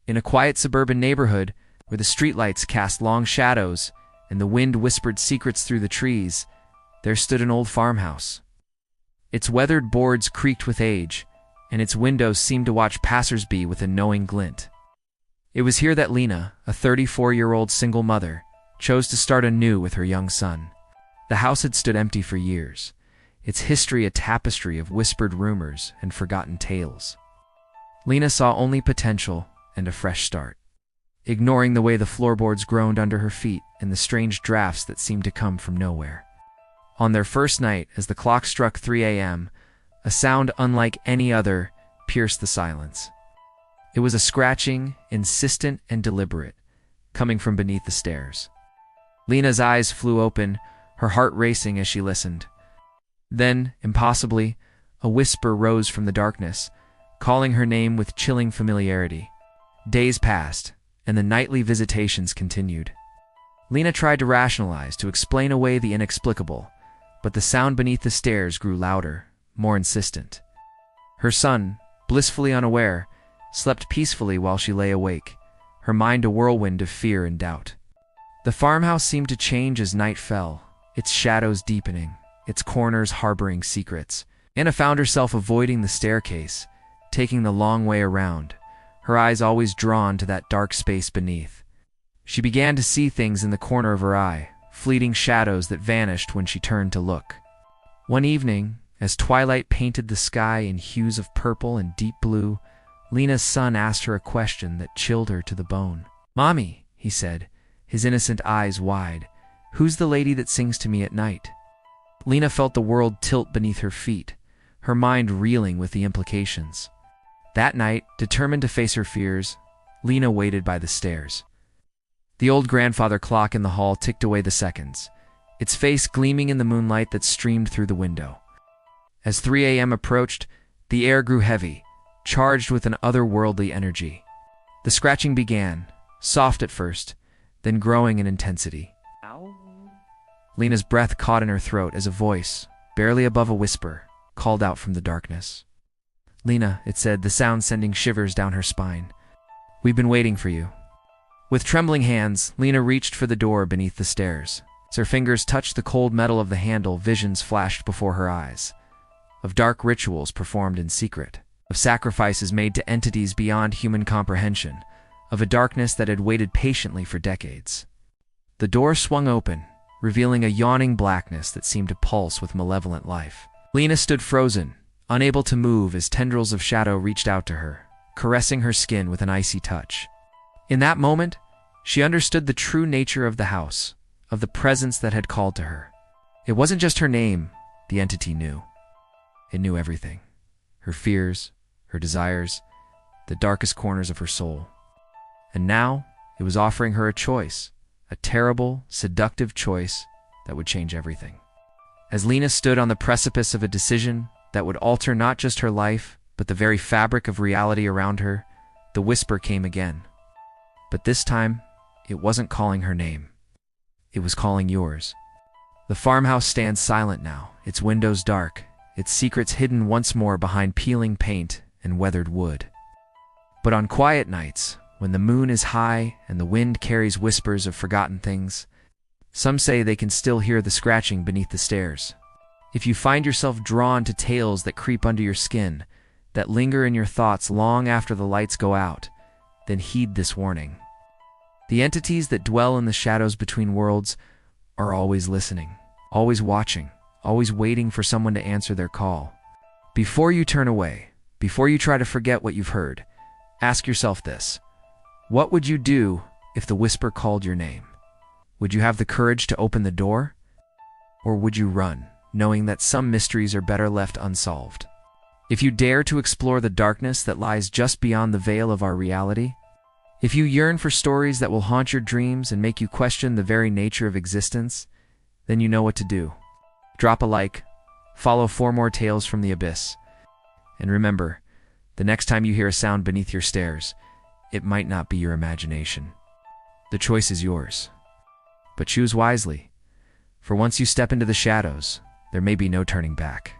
In a quiet suburban neighborhood, where the streetlights cast long shadows and the wind whispered secrets through the trees, there stood an old farmhouse. Its weathered boards creaked with age, and its windows seemed to watch passers-by with a knowing glint. It was here that Lena, a 34-year-old single mother, chose to start anew with her young son. The house had stood empty for years, its history a tapestry of whispered rumors and forgotten tales. Lena saw only potential and a fresh start, ignoring the way the floorboards groaned under her feet and the strange drafts that seemed to come from nowhere. On their first night, as the clock struck 3 a.m., a sound unlike any other pierced the silence. It was a scratching, insistent and deliberate, coming from beneath the stairs. Lena's eyes flew open, her heart racing as she listened. Then, impossibly, a whisper rose from the darkness, calling her name with chilling familiarity. Days passed, and the nightly visitations continued. Lena tried to rationalize, to explain away the inexplicable, but the sound beneath the stairs grew louder, more insistent. Her son, blissfully unaware, slept peacefully while she lay awake, her mind a whirlwind of fear and doubt. The farmhouse seemed to change as night fell, its shadows deepening, its corners harboring secrets. Anna found herself avoiding the staircase, taking the long way around, her eyes always drawn to that dark space beneath. She began to see things in the corner of her eye, fleeting shadows that vanished when she turned to look. One evening, as twilight painted the sky in hues of purple and deep blue, Lena's son asked her a question that chilled her to the bone. "Mommy," he said, his innocent eyes wide, "who's the lady that sings to me at night?" Lena felt the world tilt beneath her feet, her mind reeling with the implications. That night, determined to face her fears, Lena waited by the stairs. The old grandfather clock in the hall ticked away the seconds, its face gleaming in the moonlight that streamed through the window. As 3 a.m. approached, the air grew heavy, charged with an otherworldly energy. The scratching began, soft at first, then growing in intensity. Ow. Lena's breath caught in her throat as a voice, barely above a whisper, called out from the darkness. "Lena," it said, the sound sending shivers down her spine. "We've been waiting for you." With trembling hands, Lena reached for the door beneath the stairs. As her fingers touched the cold metal of the handle, visions flashed before her eyes. Of dark rituals performed in secret, of sacrifices made to entities beyond human comprehension, of a darkness that had waited patiently for decades. The door swung open, revealing a yawning blackness that seemed to pulse with malevolent life. Lena stood frozen, unable to move as tendrils of shadow reached out to her, caressing her skin with an icy touch. In that moment, she understood the true nature of the house, of the presence that had called to her. It wasn't just her name the entity knew. It knew everything. Her fears, her desires, the darkest corners of her soul. And now, it was offering her a choice, a terrible, seductive choice that would change everything. As Lena stood on the precipice of a decision that would alter not just her life, but the very fabric of reality around her, the whisper came again. But this time, it wasn't calling her name. It was calling yours. The farmhouse stands silent now, its windows dark, its secrets hidden once more behind peeling paint and weathered wood. But on quiet nights, when the moon is high and the wind carries whispers of forgotten things, some say they can still hear the scratching beneath the stairs. If you find yourself drawn to tales that creep under your skin, that linger in your thoughts long after the lights go out, then heed this warning. The entities that dwell in the shadows between worlds are always listening, always watching, always waiting for someone to answer their call. Before you turn away, before you try to forget what you've heard, ask yourself this: what would you do if the whisper called your name? Would you have the courage to open the door? Or would you run, knowing that some mysteries are better left unsolved? If you dare to explore the darkness that lies just beyond the veil of our reality, if you yearn for stories that will haunt your dreams and make you question the very nature of existence, then you know what to do. Drop a like, follow 4 more tales from the abyss, and remember, the next time you hear a sound beneath your stairs, it might not be your imagination. The choice is yours. But choose wisely, for once you step into the shadows, there may be no turning back.